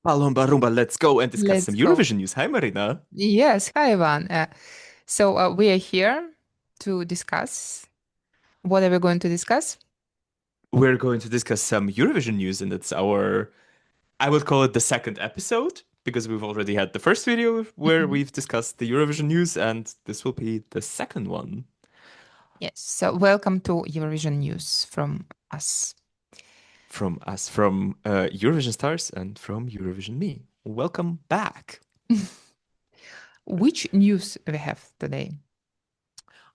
Palomba Rumba, let's go and discuss some Let's go. Eurovision news. Hi, Marina. Yes, hi Ivan. We are here to discuss. What are we going to discuss? We're going to discuss some Eurovision news, and it's I would call it the second episode because we've already had the first video where Mhm. we've discussed the Eurovision news, and this will be the second one Yes, so welcome to Eurovision News from us. from us, from Eurovision Stars and from Eurovision Me. Welcome back. Which news we have today?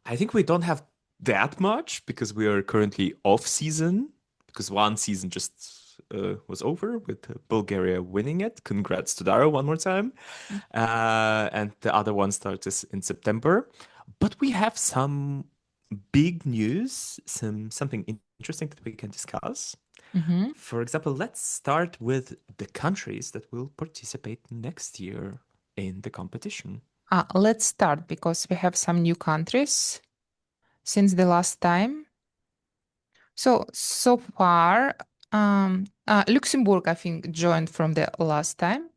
I think we don't have that much because we are currently off season because one season just was over with Bulgaria winning it. Congrats to Dara one more time. And the other one starts in September. But we have some big news, something interesting that we can discuss. Mhm. For example, let's start with the countries that will participate next year in the competition. Let's start because we have some new countries since the last time. So far, Luxembourg, I think, joined from the last time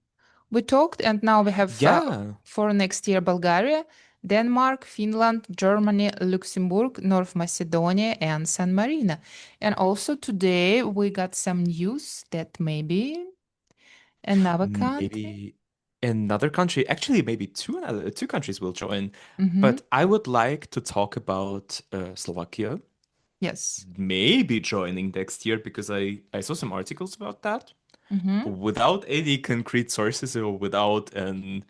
we talked, and now we have Yeah. for next year Bulgaria, Denmark, Finland, Germany, Luxembourg, North Macedonia, and San Marino. And also today we got some news that maybe another country. Maybe another country, actually, maybe two countries will join. Mm-hmm. But I would like to talk about Slovakia Yes. maybe joining next year because I saw some articles about that Mm-hmm. without any concrete sources or without an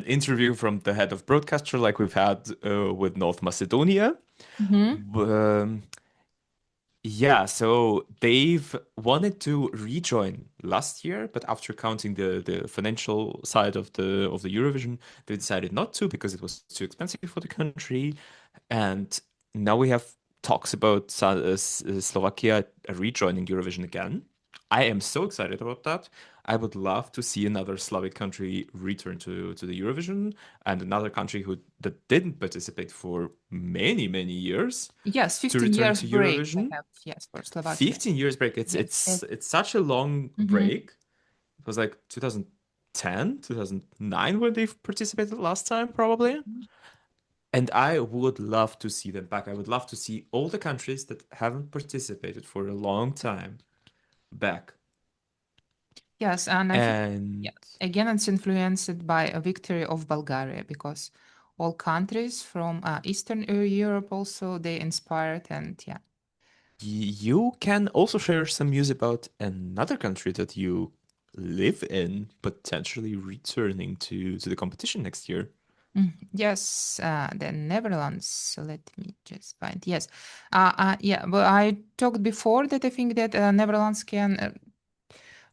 interview from the head of broadcaster like we've had with North Macedonia. Mm-hmm. Um, Yeah, so they've wanted to rejoin last year, but after counting the financial side of the Eurovision, they decided not to because it was too expensive for the country. And now we have talks about Slovakia rejoining Eurovision again. I am so excited about that. I would love to see another Slavic country return to the Eurovision and another country who that didn't participate for many, many years Yes, to 15 return years to break we Eurovision. have, yes, for Slovakia. 15 years break. It's Yes. it's it's such a long Mm-hmm. break. It was like 2010, 2009 when they participated last time, probably. And I would love to see them back. I would love to see all the countries that haven't participated for a long time back. Yes, and I think, And yeah, again, it's influenced by a victory of Bulgaria because all countries from Eastern Europe also they inspired and yeah. you can also share some news about another country that you live in, potentially returning to the competition next year. Yes, the Netherlands. So let me just find. Yes, yeah. But I talked before that I think that Netherlands can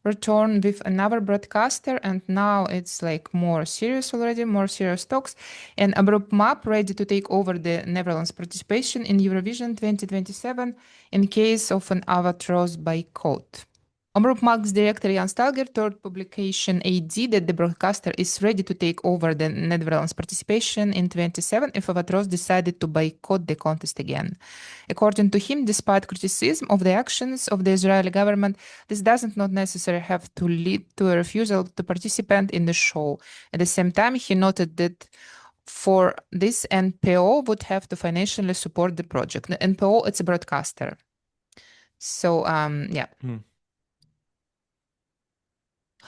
return with another broadcaster, and now it's like more serious already, more serious talks. And Abrupt Map ready to take over the Netherlands participation in Eurovision 2027 in case of an Albatross boycott. Omroep Max director Jan Stalger told publication AD that the broadcaster is ready to take over the Netherlands participation in 27 if Avatros decided to boycott the contest again. According to him, despite criticism of the actions of the Israeli government, this doesn't not necessarily have to lead to a refusal to participate in the show. At the same time, he noted that for this, NPO would have to financially support the project. The NPO, it's a broadcaster. So, yeah. Hmm.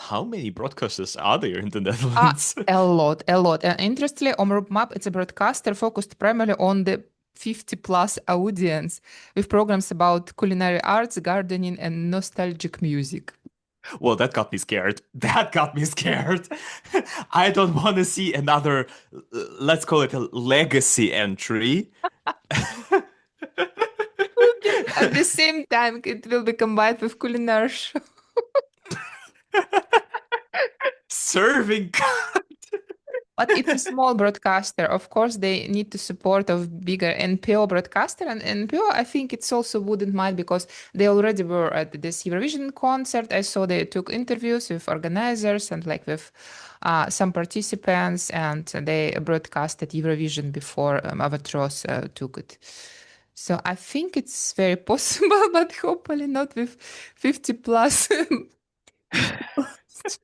How many broadcasters are there in the Uh, Netherlands? a lot, a lot. And interestingly, Omroep Map, it's a broadcaster focused primarily on the 50 plus audience with programs about culinary arts, gardening, and nostalgic music. Well, that got me scared. That got me scared. I don't want to see another, let's call it a legacy entry. At the same time, it will be combined with culinary show. Serving. But it's a small broadcaster. Of course, they need the support of bigger NPO broadcaster. And NPO, I think it's also wouldn't mind because they already were at this Eurovision concert. I saw they took interviews with organizers and like with some participants, and they broadcasted Eurovision before Avatros took it. So I think it's very possible, but hopefully not with 50 plus. 50 plus.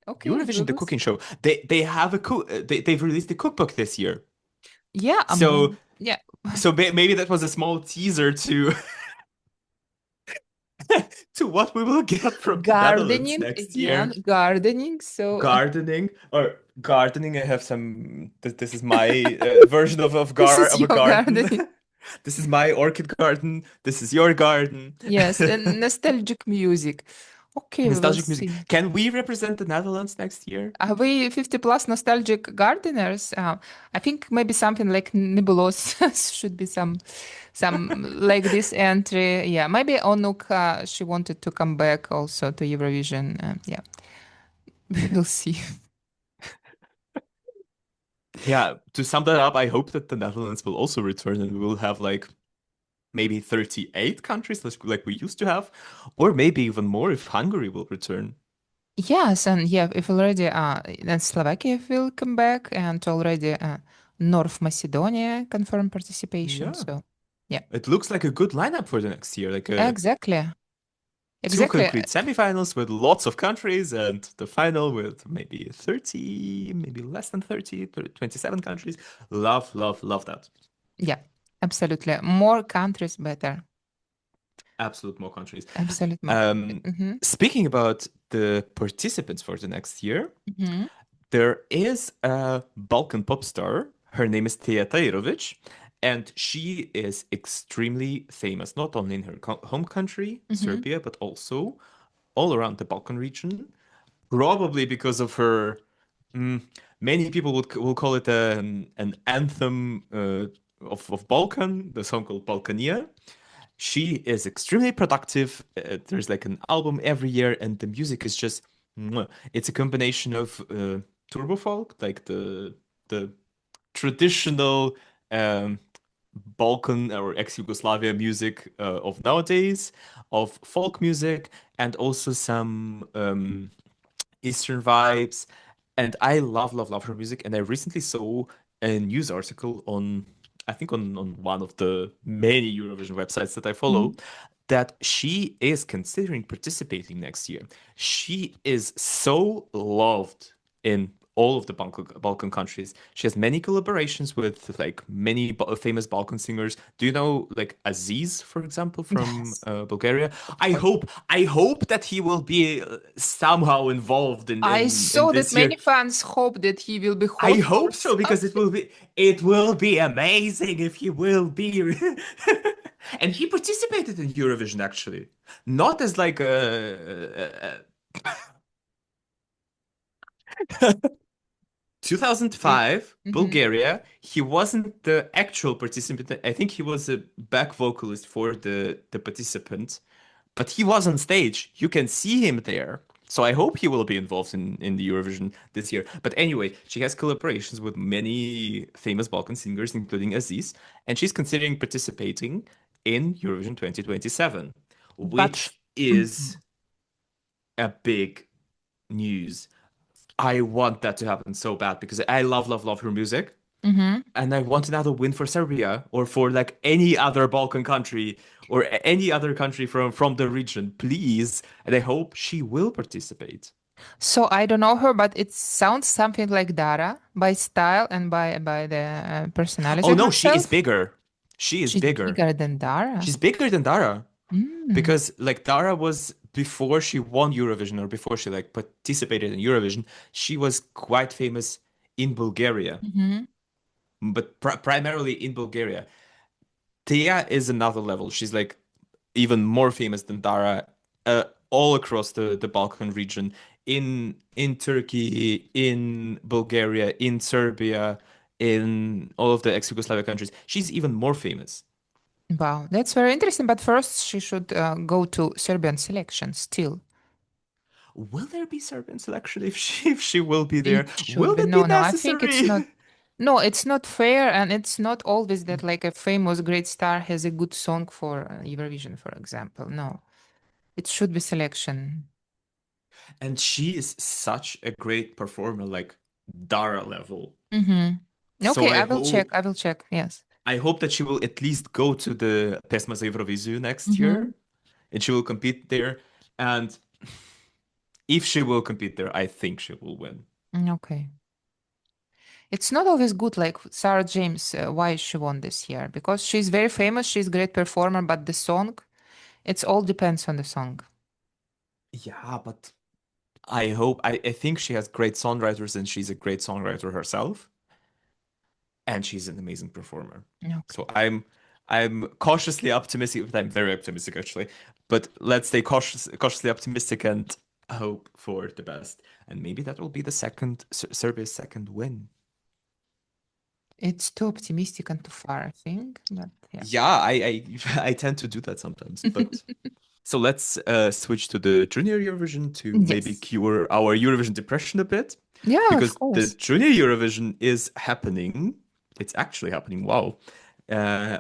Okay, we Eurovision, the will cooking see. show. They have a they've released a cookbook this year. Yeah, So yeah. maybe that was a small teaser to to what we will get from the Netherlands Gardening, next yeah, year. gardening. So Gardening. I have some. This is my version this is of a your garden. gardening. This is my orchid garden. This is your garden. Yes, and nostalgic music. Okay, we will Nostalgic music. see. Can we represent the Netherlands next year? Are we 50 plus nostalgic gardeners? I think maybe something like Nibulos should be some like this entry. Yeah, maybe Onuk, she wanted to come back also to Eurovision. Yeah, we will see. Yeah, to sum that up, I hope that the Netherlands will also return and we will have like maybe 38 countries like we used to have, or maybe even more if Hungary will return. Yes, and yeah, if already then Slovakia will come back, and already North Macedonia confirmed participation. Yeah, So yeah, it looks like a good lineup for the next year. Like exactly, two exactly. concrete semifinals with lots of countries and the final with maybe 30, maybe less than 30, 27 countries. Love, love, love that. Yeah, absolutely. More countries better. Absolute more countries. Absolute more. Um, Mm-hmm. Speaking about the participants for the next year, Mm-hmm. there is a Balkan pop star. Her name is Teja Tajirovic, and she is extremely famous, not only in her home country, Mm-hmm. Serbia, but also all around the Balkan region. Probably because of her, mm, many people will call it an anthem of Balkan, the song called Balkania. She is extremely productive. There's like an album every year, and the music is just, mwah. It's a combination of turbo folk, like the traditional um, Balkan or ex-Yugoslavia music of nowadays, of folk music, and also some Eastern vibes. And I love, love, love her music. And I recently saw a news article on, I think on one of the many Eurovision websites that I follow, that she is considering participating next year. She is so loved in all of the Balkan countries. She has many collaborations with like many famous Balkan singers. Do you know like Aziz, for example, from Yes, Bulgaria? of course. I hope that he will be somehow involved I in saw that this many year. fans hope that he will be I host or hope so because something. it will be amazing if he will be. And he participated in Eurovision actually, not as like a 2005 Mm-hmm. Bulgaria. He wasn't the actual participant. I think he was a back vocalist for the participant, but he was on stage. You can see him there. So I hope he will be involved in the Eurovision this year. But anyway, she has collaborations with many famous Balkan singers, including Aziz, and she's considering participating in Eurovision 2027, But which is a big news. I want that to happen so bad because I love, love, love her music. mm-hmm. And I want another win for Serbia or for like any other Balkan country or any other country from the region, please. And I hope she will participate. So I don't know her, but it sounds something like Dara by style and by the personality Oh no, she is herself. bigger. She is She's bigger. bigger than Dara. She's bigger than Dara Mm. because like Dara was before she won Eurovision or before she like participated in Eurovision, she was quite famous in Bulgaria, Mm-hmm. but primarily in Bulgaria. Tia is another level. She's like even more famous than Dara all across the Balkan region, in Turkey, in Bulgaria, in Serbia, in all of the ex-Yugoslavia countries. She's even more famous. Wow, that's very interesting. But first, she should go to Serbian selection still. Will there be Serbian selection if she will be there? It should Will be. that be No, no, I think it's necessary? not. No, it's not fair, and it's not always that like a famous great star has a good song for Eurovision, for example. No, it should be selection. And she is such a great performer, like Dara level. Mm-hmm. So Okay, I will check. I will check. Yes. I hope that she will at least go to the Pesma za Eurovision next Mm-hmm. year and she will compete there. And If she will compete there, I think she will win. Okay. It's not always good, like Sarah James, why she won this year. Because she's very famous, she's a great performer, but the song, it's all depends on the song. Yeah, but I think she has great songwriters and she's a great songwriter herself, and she's an amazing performer. So Okay. I'm cautiously optimistic, but I'm very optimistic actually. But let's stay cautiously optimistic and hope for the best. And maybe that will be the Serbia's second win. It's too optimistic and too far, I think. But yeah. Yeah, I tend to do that sometimes, but so let's switch to the Junior Eurovision to maybe Yes. cure our Eurovision depression a bit, Yeah, of because the course. Junior Eurovision is happening. It's actually happening. Wow.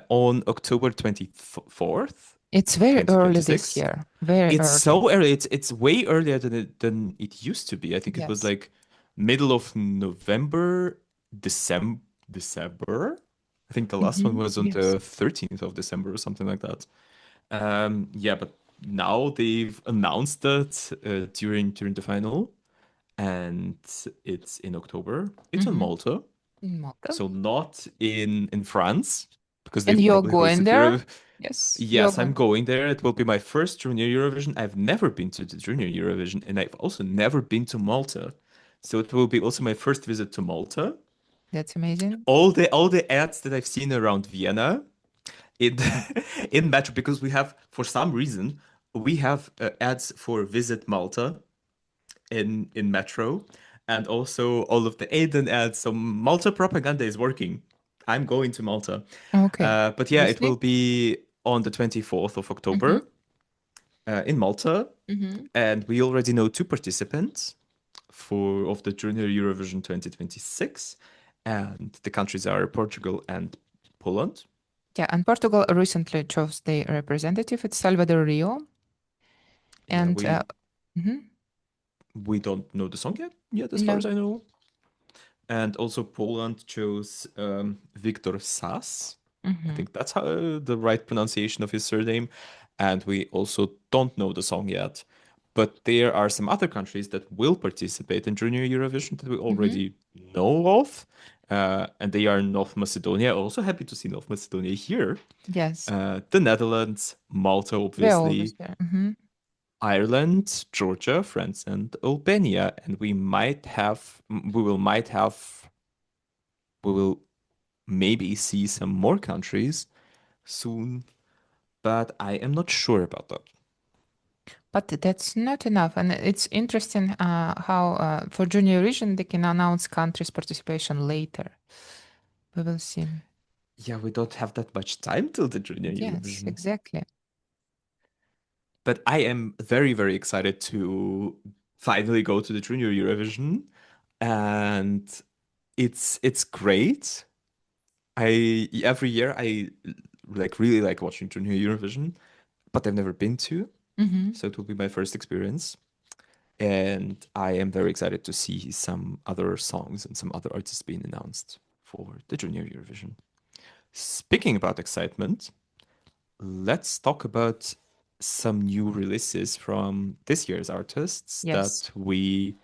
On October 24th, It's very early this 2026. year. Very It's early. so early. It's way earlier than it used to be. I think it was Yes. like middle of November, December. I think the last one was on Yes. the 13th of December or something like that. Yeah, but now they've announced that during the final, and it's in October. It's on Mm-hmm. Malta, Malta. so not in France, because And they've you're probably going hosted there? Europe. Yes, you're Yes, I'm going. going there. It will be my first Junior Eurovision. I've never been to the Junior Eurovision, and I've also never been to Malta. So it will be also my first visit to Malta. That's amazing. All the ads that I've seen around Vienna in in Metro, because we have, for some reason, we have ads for Visit Malta in Metro, and also all of the Aiden ads. So Malta propaganda is working. I'm going to Malta. Okay. But yeah, We'll it will see. be on the 24th of Mm-hmm. October in Malta, Mm-hmm. and we already know two participants for of the Junior Eurovision 2026, and the countries are Portugal and Poland. Yeah, and Portugal recently chose their representative. It's Salvador Rio. Yeah, And we mhm, we don't know the song yet, as far as no. I know. And also Poland chose Victor Sas. I Mm-hmm. think that's how the right pronunciation of his surname. And we also don't know the song yet. But there are some other countries that will participate in Junior Eurovision that we Mm-hmm. already know of. And they are North Macedonia. Also happy to see North Macedonia here. Yes. The Netherlands, Malta, They're always obviously, there. Mm-hmm. Ireland, Georgia, France, and Albania. And we will maybe see some more countries soon, but I am not sure about that. But that's not enough. And it's interesting how for junior region they can announce countries' participation later. We will see. Yeah, we don't have that much time till the Junior Yes, Eurovision. exactly. But I am very, very excited to finally go to the Junior Eurovision. And it's great. I every year I like really like watching Junior Eurovision, but I've never been to, Mm-hmm. so it will be my first experience. And I am very excited to see some other songs and some other artists being announced for the Junior Eurovision. Speaking about excitement, let's talk about some new releases from this year's artists Yes. that we've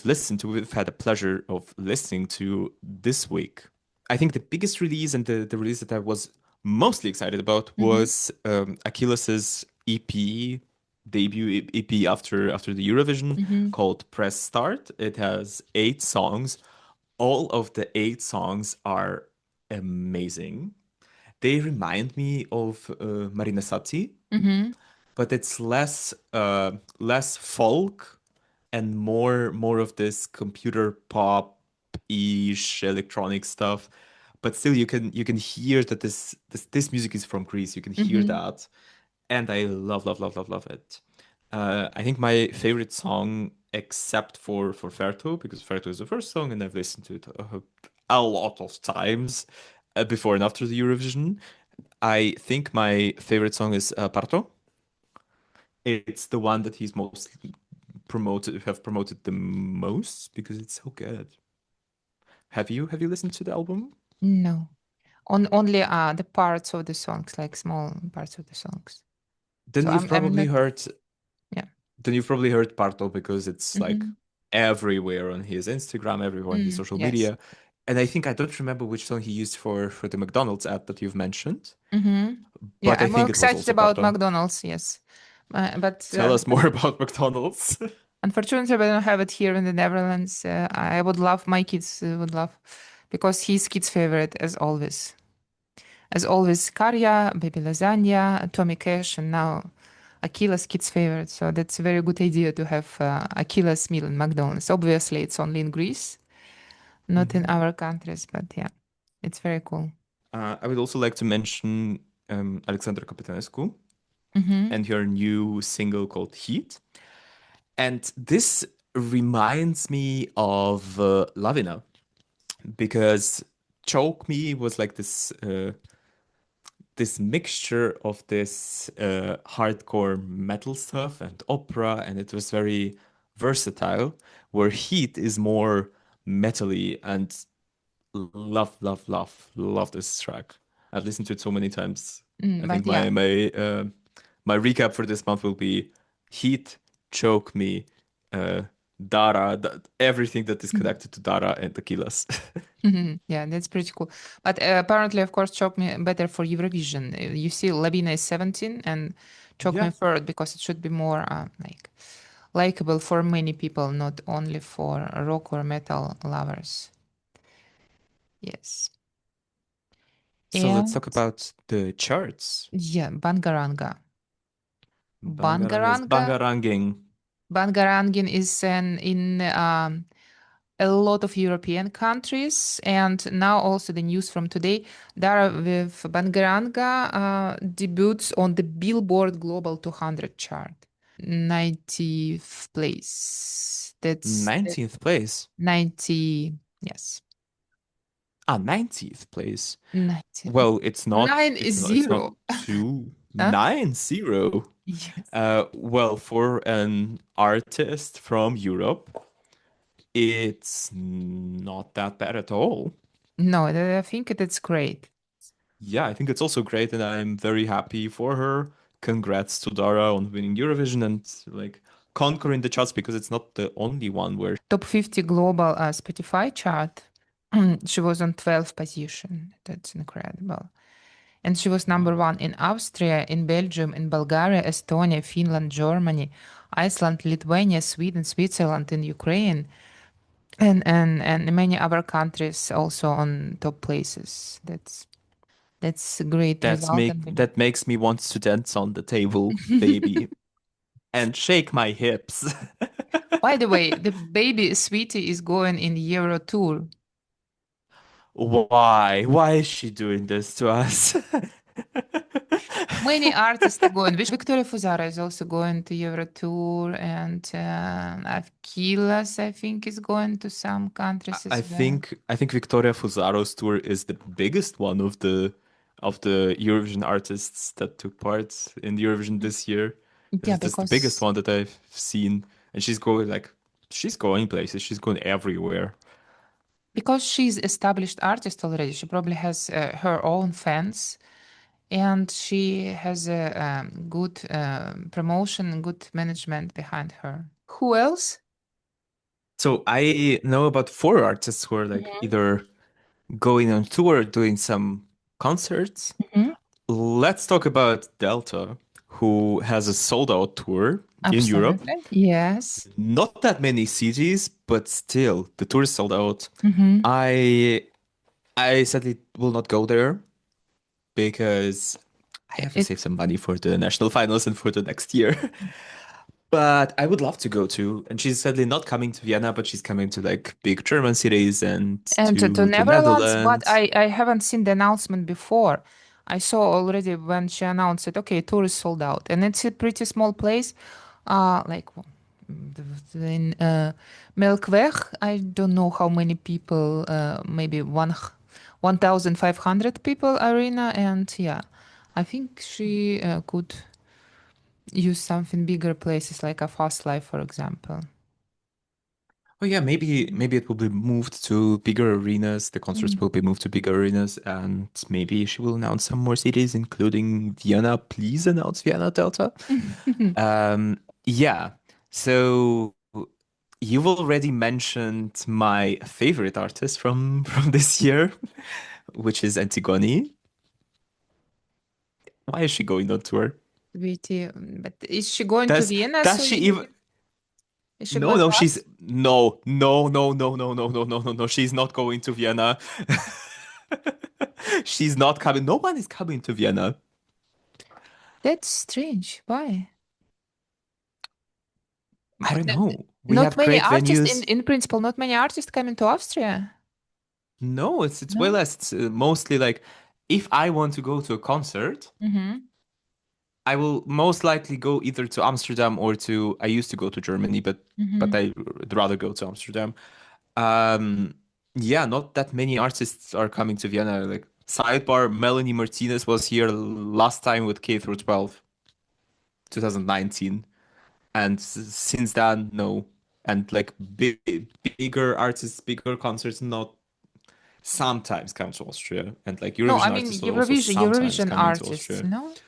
listened to, we've had the pleasure of listening to this week. I think the biggest release and the release that I was mostly excited about Mm-hmm. was Achilles's EP debut EP after the Eurovision, Mm-hmm. called Press Start. It has 8 songs. All of the 8 songs are amazing. They remind me of Marina Sati, Mm-hmm. but it's less folk and more of this computer pop-ish electronic stuff. But still, you can hear that this music is from Greece. You can hear Mm-hmm. that, and I love it. I think my favorite song, except for Ferto, because Ferto is the first song, and I've listened to it a lot of times before and after the Eurovision. I think my favorite song is Parto. It's the one that he's most promoted the most because it's so good. Have you listened to the album? No. Only the parts of the songs, like small parts of the songs. So Then you've I'm probably not. heard Yeah. then you've probably heard Bartol because it's like Hmm. everywhere on his Instagram, everywhere on his social Yes. media. And I think I don't remember which song he used for the McDonald's ad that you've mentioned, Hmm. Yeah, but I I'm more think it was excited also about Bartol. McDonald's. Yes, but Tell us more about McDonald's. unfortunately, we don't have it here in the Netherlands. I would love my kids would love because he's kids' favorite as always. As always, Karya, baby lasagna, Tommy Cash, and now Akila's kids' favorite. So that's a very good idea to have Akila's meal in McDonald's. Obviously, it's only in Greece, not in Mhm. our countries, but yeah, it's very cool. I would also like to mention Alexandra Kapitanescu Mm-hmm. and her new single called Heat. And this reminds me of Lavina because Choke Me was like this mixture of this hardcore metal stuff and opera, and it was very versatile, where Heat is more metally and love this track. I've listened to it so many times. I But think yeah, my recap for this month will be Heat, Choke Me, uh, Dara, everything that is connected to Dara and Tequilas. yeah, that's pretty cool. But apparently, of course, Chalk Me better for Eurovision. You see, Labina is 17 and Chalk Me Yeah. third because it should be more like likable for many people, not only for rock or metal lovers. Yes. So let's And talk about the charts. yeah, Bangaranga. Bangaranga's Bangaranga. Bangaranging. Bangarangin is in a lot of European countries, and now also the news from today. Dara with Bangaranga debuts on the Billboard Global 200 chart. 90th place. That's 19th place. 90. Yes. Ah, 90th place. 90. Well, it's not, Nine is it's not zero. two, Huh? 9-0. Yes. Well, for an artist from Europe, it's not that bad at all. No, I think that's great. Yeah, I think it's also great, and I'm very happy for her. Congrats to Dara on winning Eurovision and like conquering the charts because it's not the only one where. Top 50 global Spotify chart. She was on 12th position. That's incredible. And she was number Wow. one in Austria, in Belgium, in Bulgaria, Estonia, Finland, Germany, Iceland, Lithuania, Sweden, Switzerland, and Ukraine, and many other countries also on top places. That's a great result. That makes me want to dance on the table, baby, and shake my hips. By the way, the baby Sweetie is going in Euro tour. Why? Why is she doing this to us? Many artists are going. Victoria Fuzara is also going to Euro tour, and Avkilas, I think, is going to some countries as well. I think Victoria Fuzaro's tour is the biggest one of the Eurovision artists that took part in Eurovision this year. Yeah, That's the biggest because one that I've seen, and she's going places. She's going everywhere. she's established artist already. She probably has her own fans, and she has a good promotion and good management behind her. Who else? So I know about four artists who are like Mhm. either going on tour or doing some concerts. Mhm. Let's talk about Delta, who has a sold out tour in Europe. Absolutely. Yes. Not that many cities, but still, the tour is sold out. Hmm. I I sadly will not go there because I have to It save some money for the national finals and for the next year. But I would love to go to. And she's sadly not coming to Vienna, but she's coming to like big German cities and and to to the Netherlands, but Netherlands. I haven't seen the announcement before. I saw already when she announced it, okay, tour is sold out. And it's a pretty small place. Like in Melkweg, I don't know how many people, maybe 1,500 people arena. And yeah, I think she could use something bigger places like a Fast Life, for example. Oh yeah, maybe it will be moved to bigger arenas. The concerts will be moved to bigger arenas, and maybe she will announce some more cities, including Vienna. Please announce Vienna, Delta. Mm. Yeah. So you've already mentioned my favorite artist from this year, which is Antigone. Why is she going on tour? Viti, but is she going to Does Vienna? does So she even is she No, going to no, she's us? no, no, no, no, no, no, no, no, no, no. She's not going to Vienna. She's not coming. No one is coming to Vienna. That's strange. Why? I don't know. We Not have many great artists venues. in principle, not many artists coming to Austria. No, it's way No? less. It's mostly like if I want to go to a concert, Mm-hmm. I will most likely go either to Amsterdam or to. I used to go to Germany, but Mm-hmm. I'd rather go to Amsterdam. Um, yeah, not that many artists are coming to Vienna. Like sidebar, Melanie Martinez was here last time with K through 12, 2019, and since then, no. And like bigger artists, bigger concerts, not sometimes come to Austria, and like No, I Eurovision mean artists are also sometimes Eurovision coming to artists. Austria.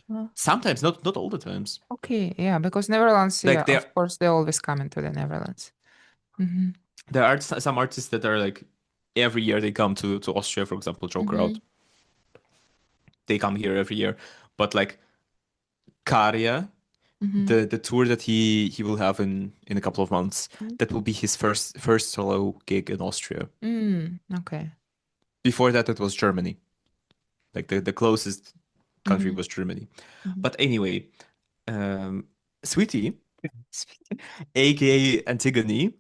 No? Sometimes, not all the times. Okay, yeah, because Netherlands, yeah, Like of course, they always come into the Netherlands. Mm-hmm. there are some artists that are like every year they come to Austria. For example, Joker Mm-hmm. Out, they come here every year. But like Karia, Mm-hmm. the tour that he will have in a couple of months, that will be his first solo gig in Austria. Mm, okay. Before that, it was Germany. Like the closest country Mm-hmm. was Germany. Mm-hmm. But anyway, Sweetie, Sweet. aka Antigone,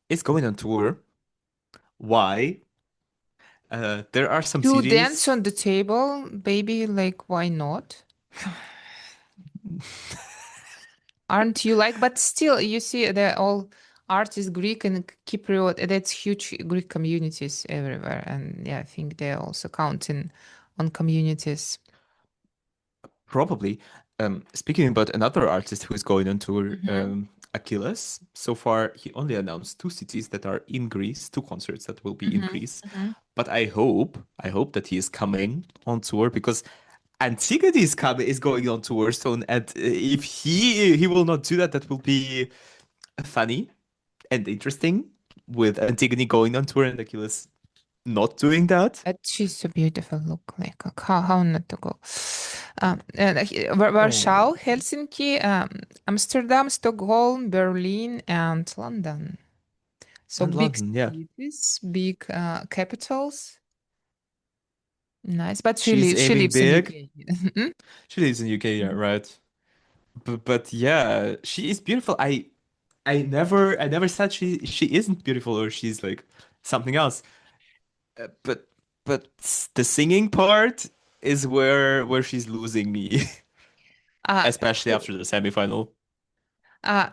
is going on tour. Why? There are some To dance cities. on the table, baby, like why not? Aren't you like? But still, you see, they're all artists, Greek and Cypriot. That's huge Greek communities everywhere, and yeah, I think they're also counting on communities. Probably. Speaking about another artist who is going on tour, Mm-hmm. Achilles. So far, he only announced two cities that are in Greece, two concerts that will be in Mm-hmm. Greece. Mm-hmm. But I hope that he is coming on tour because Antigone is going on tour soon, and if he will not do that, that will be funny and interesting. With Antigone going on tour and Achilles not doing that. But she's a beautiful look. Like how not to go? Oh, Warsaw, Helsinki, Amsterdam, Stockholm, Berlin, and London. So and big London, yeah. cities, big capitals. Nice, but She's she aiming lives in big. UK. She lives in UK, yeah, right. But yeah, she is beautiful. I never said she isn't beautiful or she's like something else. But the singing part is where she's losing me, Uh, especially after the semifinal. uh,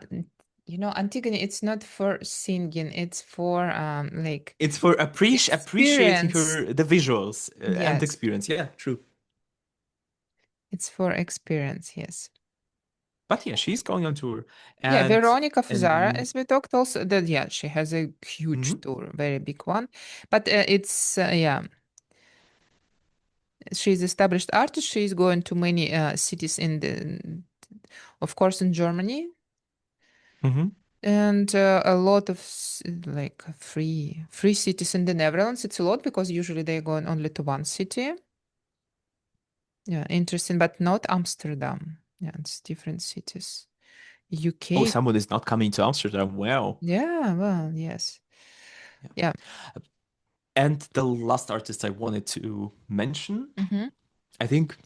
Antigone, it's not for singing, it's for like It's for appreciating experience. her the visuals and Yes, experience. Yeah, true. it's for experience, yes. But yeah, she's going on tour, Yeah, and Veronica Fuzara, and as we talked also, that yeah, she has a huge mhm. tour, very big one. But it's yeah, she's established artist. She's going to many cities in the, of course, in Germany, Mhm. and a lot of like free cities in the Netherlands. It's a lot because usually they're going only to one city. Yeah, interesting, but not Amsterdam. Yeah, it's different cities. Oh, UK. someone is not coming to Amsterdam. Wow. Yeah, well, yes. Yeah. Yeah. And the last artist I wanted to mention, Mm-hmm. I think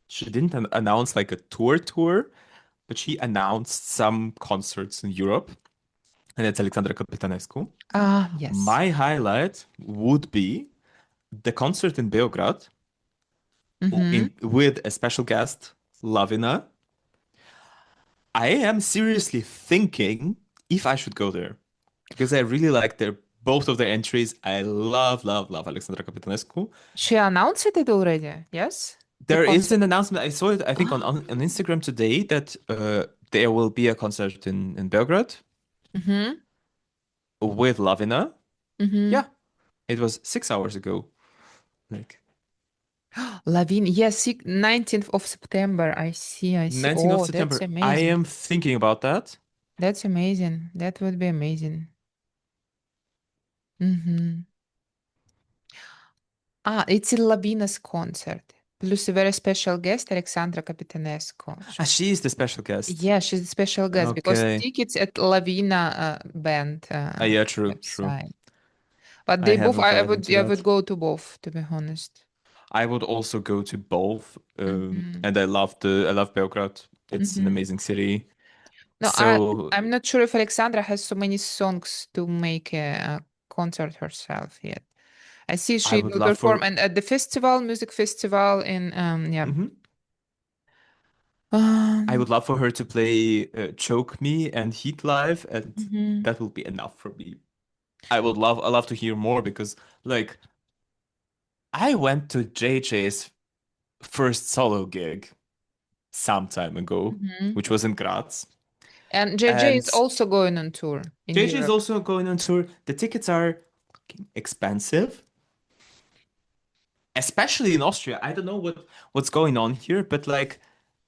she didn't announce like a tour, but she announced some concerts in Europe, and it's Alexandra Capitanescu. Ah, yes. My highlight would be the concert in Beograd Mm-hmm. with a special guest, Lavina. I am seriously thinking if I should go there because I really like their both of their entries. I love Alexandra Capitanescu. She announced it already. Yes, the There is concert. an announcement. I saw it, I think, on Instagram today that there will be a concert in Belgrade Mm-hmm. with Lavina. Mm-hmm. Yeah, it was 6 hours ago. Like Lavigne. Yes, 19th of September. I see. I see. 19th of Oh, that's September. I amazing. am thinking about that. That's amazing. That would be amazing. Mm-hmm. Ah, it's in Lavina's concert. Plus a very special guest, Alexandra Capitanescu. Ah, she is the special guest. Yeah, she's a special guest because Okay. tickets at Lavina band Ah, yeah, true, true. website. But I they both, haven't dived into I would that. go to both, to be honest. I would also go to both, Mm-hmm. and I love Belgrade. It's an Mm-hmm. amazing city. No, So I'm not sure if Alexandra has so many songs to make a concert herself yet. I see I she would will love perform for. and at the festival, music festival in yeah. Mhm. I Um, would love for her to play "Choke Me" and "Heat Live," and mhm, that will be enough for me. I love to hear more because, like, I went to JJ's first solo gig some time ago, mhm. which was in Graz, And JJ is and also going on tour in JJ is Europe. also going on tour. The tickets are fucking expensive, especially in Austria. I don't know what's going on here, but like,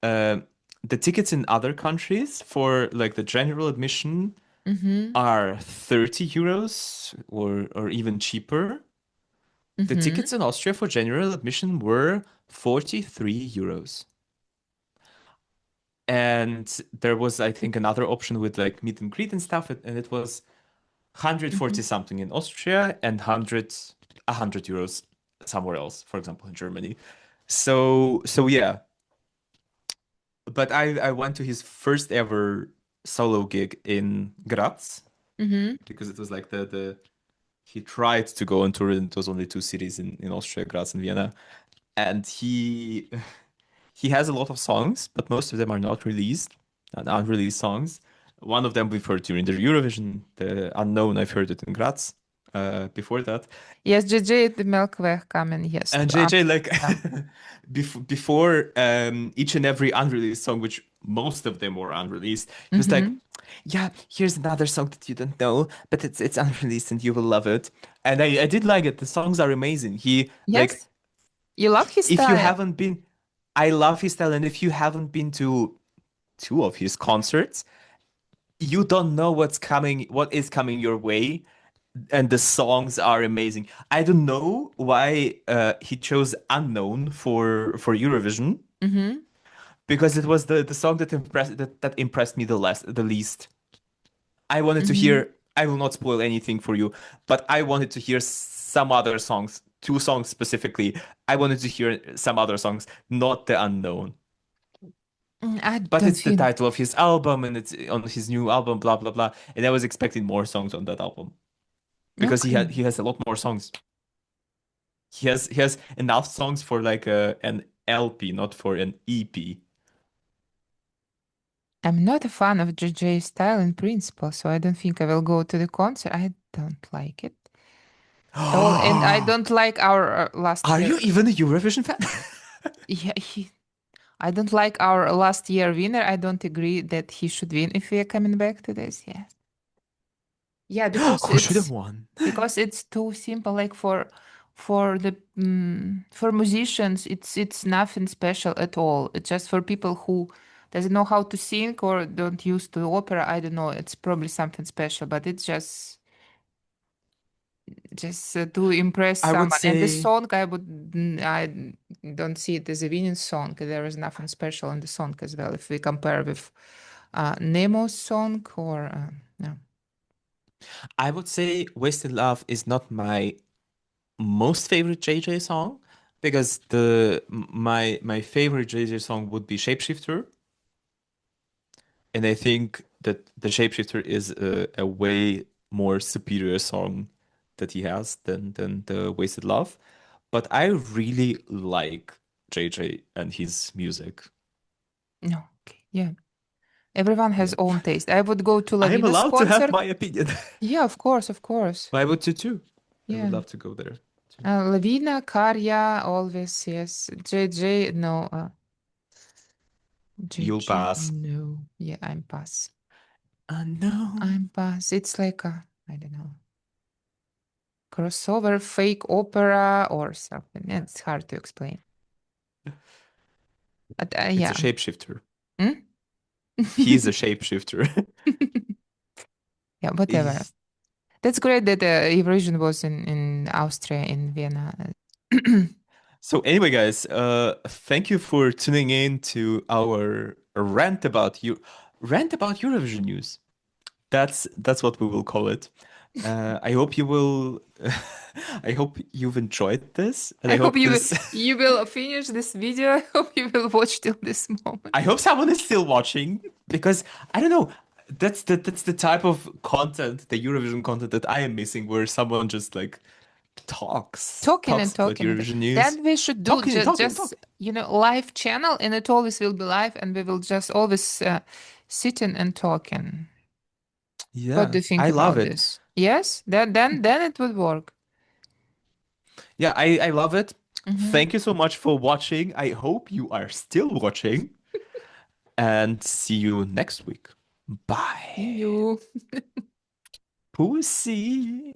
uh, the tickets in other countries for like the general admission Mm-hmm. are 30 euros or even cheaper. The Mm-hmm. tickets in Austria for general admission were 43 euros. And there was, I think, another option with like meet and greet and stuff, and it was 140 Mm-hmm. something in Austria and 100 euros somewhere else, for example, in Germany. So yeah, but I went to his first ever solo gig in Graz Mm-hmm. because it was like the he tried to go on tour, and it was only two cities in Austria, Graz and Vienna. And he has a lot of songs, but most of them are not released, unreleased songs. One of them we've heard during the Eurovision, the Unknown, I've heard it in Graz before that. Yes, JJ at the Melkweg coming. Yes. And JJ, like, Yeah. before each and every unreleased song, which most of them were unreleased, he was like, Mm-hmm. "Yeah, here's another song that you don't know, but it's unreleased and you will love it." And I did like it. The songs are amazing. He like, Yes. You love his if you style. haven't been, I love his style, and if you haven't been to two of his concerts, you don't know what is coming your way, and the songs are amazing. I don't know why he chose Unknown for Eurovision Mm-hmm. because it was the song that impressed me the least. I wanted to Mm-hmm. hear. I will not spoil anything for you, but I wanted to hear some other songs, two songs specifically. I wanted to hear some other songs, not the Unknown. I But don't it's the feel. title of his album, and it's on his new album, blah blah blah. And I was expecting more songs on that album because Okay. he has a lot more songs. He has enough songs for like an LP, not for an EP. I'm not a fan of JJ's style in principle, so I don't think I will go to the concert. I don't like it at all, and I Are don't like our last year. you even a Eurovision fan? Yeah, I don't like our last year winner. I don't agree that he should win if we are coming back to this. Yeah, yeah, Who should have won? because it's too simple. Like for the for musicians, it's nothing special at all. It's just for people who doesn't know how to sing or don't used to opera. I don't know. It's probably something special, but it's just to impress I would someone. And the say song, I don't see it as a winning song. There is nothing special in the song as well. If we compare with Nemo's song or no. Wasted Love is not my most favorite JJ song because my favorite JJ song would be Shapeshifter, and I think that the Shapeshifter is a way more superior song that he has than the Wasted Love. But I really like JJ and his music. No, okay, yeah. Everyone has Yeah. own taste. I would go to I am Lavina's allowed to have concert. my opinion. Yeah, of course, of course. I would too. I would Yeah. love to go there too. Lavina, Karya, always, yes. JJ, no. You'll JJ, pass. no. Yeah, I'm pass. Unknown. I'm pass. It's like I don't know, crossover, fake opera or something. It's hard to explain. But It's a yeah. shapeshifter. Hmm? He is a shapeshifter. Yeah, whatever. That's great that Eurovision was in Austria, in Vienna. So anyway, guys, thank you for tuning in to our rant about Eurovision news. That's what we will call it. I hope you will. I hope you've enjoyed this, and I I hope hope you this. you will finish this video. I hope you will watch till this moment. I hope someone is still watching because I don't know. That's the type of content, the Eurovision content that I am missing, where someone just like Talking and talks about talking. Eurovision news, Then we should do talking and just talking and just talking. live channel, and it always will be live, and we will just always sitting and talking. What do Yeah, you think I love about it. this? Yes, then it would work. Yeah, I love it. Hmm. Thank you so much for watching. I hope you are still watching, and see you next week. See Bye. you. Pussy.